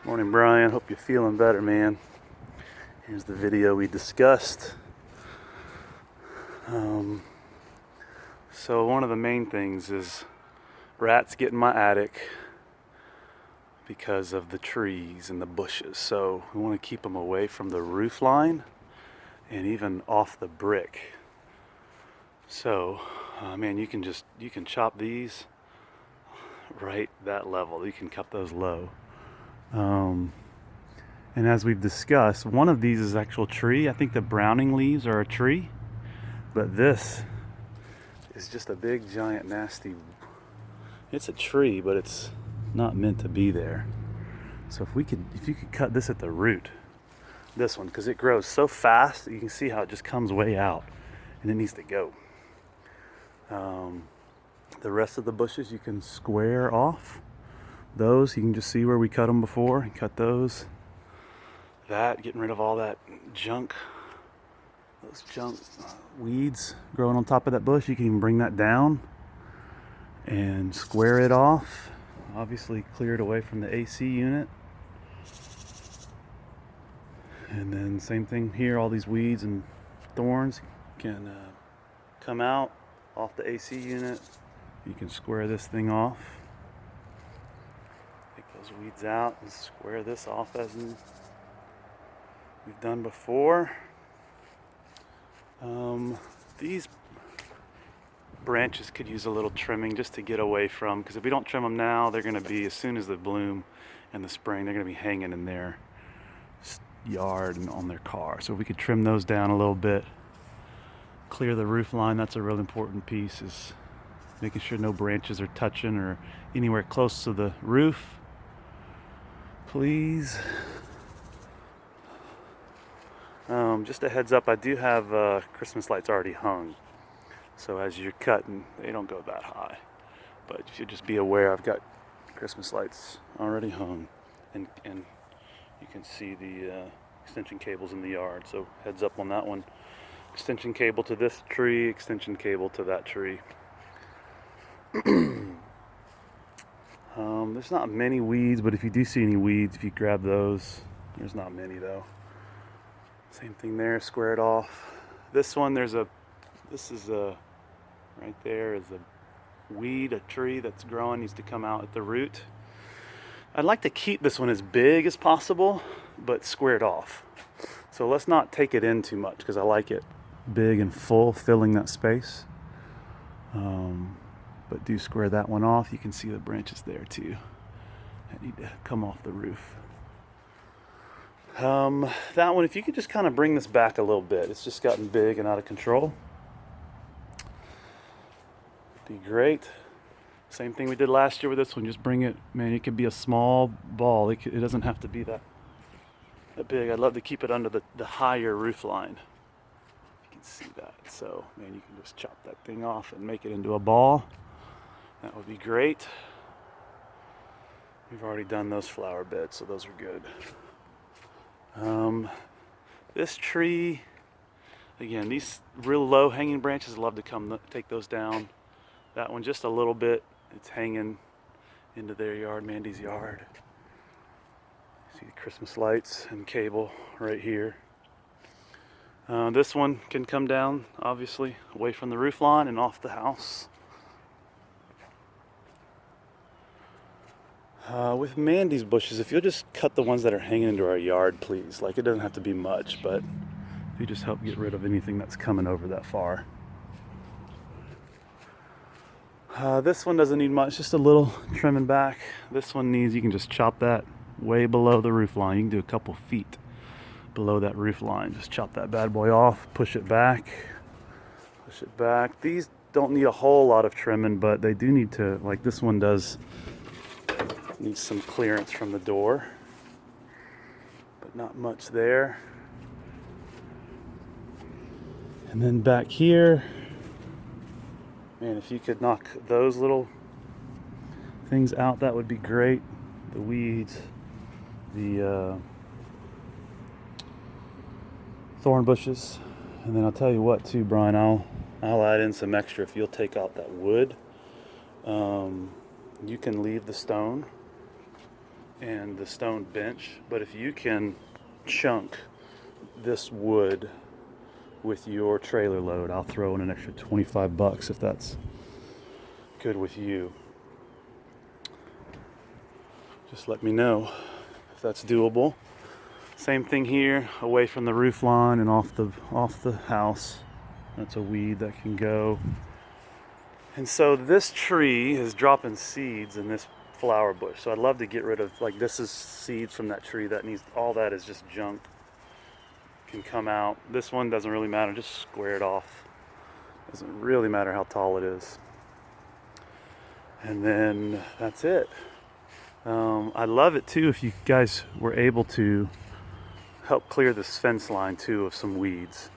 Morning, Brian. Hope you're feeling better, man. Here's the video we discussed. So one of the main things is rats get in my attic because of the trees and the bushes. So we want to keep them away from the roof line and even off the brick. So, man, you can chop these right that level. You can cut those low. And as we've discussed, one of these is actual tree. I think the browning leaves are a tree, but this is just a big, giant, nasty. It's a tree, but it's not meant to be there. So if you could cut this at the root, this one, because it grows so fast, you can see how it just comes way out, and it needs to go. The rest of the bushes you can square off. Those you can just see where we cut them before, and cut those. Getting rid of all that junk, those junk weeds growing on top of that bush. You can even bring that down and square it off. Obviously clear it away from the AC unit. And then same thing here, all these weeds and thorns can come out off the AC unit. You can square this thing off. Take those weeds out and square this off as we've done before. These branches could use a little trimming just to get away from, because if we don't trim them now, they're going to be, as soon as they bloom in the spring, they're going to be hanging in their yard and on their car. So if we could trim those down a little bit, clear the roof line. That's a real important piece, is making sure no branches are touching or anywhere close to the roof. Please. Just a heads up, I do have Christmas lights already hung. So as you're cutting, they don't go that high. But you should just be aware, I've got Christmas lights already hung. And you can see the extension cables in the yard. So heads up on that one. Extension cable to this tree, extension cable to that tree. There's not many weeds, but if you do see any weeds, if you grab those, there's not many though. Same thing there, square it off. This one, right there is a weed, a tree that's growing, needs to come out at the root. I'd like to keep this one as big as possible, but square it off. So let's not take it in too much, because I like it big and full, filling that space. But do square that one off. You can see the branches there too that need to come off the roof. That one, if you could just kind of bring this back a little bit, it's just gotten big and out of control. Be great. Same thing we did last year with this one. Just bring it, man. It could be a small ball. It doesn't have to be that big. I'd love to keep it under the higher roof line. You can see that. So, man, you can just chop that thing off and make it into a ball. That would be great. We've already done those flower beds, so those are good. This tree, again, these real low hanging branches, I'd love to take those down. That one just a little bit, it's hanging into their yard, Mandy's yard. See the Christmas lights and cable right here. This one can come down, obviously, away from the roof line and off the house. With Mandy's bushes, if you'll just cut the ones that are hanging into our yard, please. Like, it doesn't have to be much, but if you just help get rid of anything that's coming over that far. This one doesn't need much, just a little trimming back. This one needs, you can just chop that way below the roof line. You can do a couple feet below that roof line. Just chop that bad boy off, push it back. These don't need a whole lot of trimming, but they do need to, like this one does, needs some clearance from the door, but not much there. And then back here, man, if you could knock those little things out, that would be great. The weeds, the thorn bushes. And then I'll tell you what too, Brian, I'll add in some extra if you'll take out that wood. You can leave the stone and the stone bench. But if you can chunk this wood with your trailer load, I'll throw in an extra 25 bucks if that's good with you. Just let me know if that's doable. Same thing here, away from the roof line and off the house. That's a weed that can go. And so this tree is dropping seeds in this flower bush. So I'd love to get rid of, like, this is seeds from that tree that needs, all that is just junk. Can come out. This one doesn't really matter, just square it off. Doesn't really matter how tall it is. And then that's it. I'd love it too if you guys were able to help clear this fence line too of some weeds.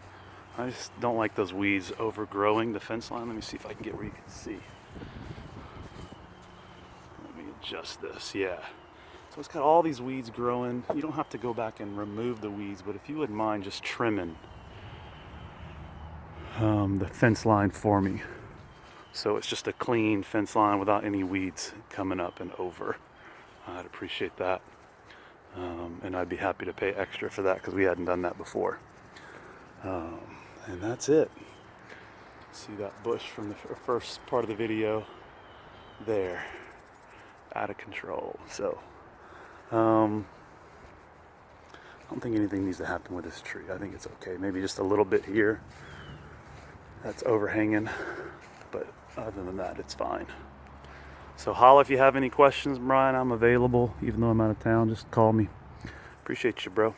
I just don't like those weeds overgrowing the fence line. Let me see if I can get where you can see. Let me adjust this, yeah. So it's got all these weeds growing. You don't have to go back and remove the weeds, but if you wouldn't mind just trimming the fence line for me. So it's just a clean fence line without any weeds coming up and over. I'd appreciate that. And I'd be happy to pay extra for that because we hadn't done that before. And that's it. See that bush from the first part of the video there, out of control. So I don't think anything needs to happen with this tree. I think it's okay. Maybe just a little bit here that's overhanging, but other than that, it's fine. So holla if you have any questions, Brian. I'm available, even though I'm out of town. Just call me. Appreciate you, bro.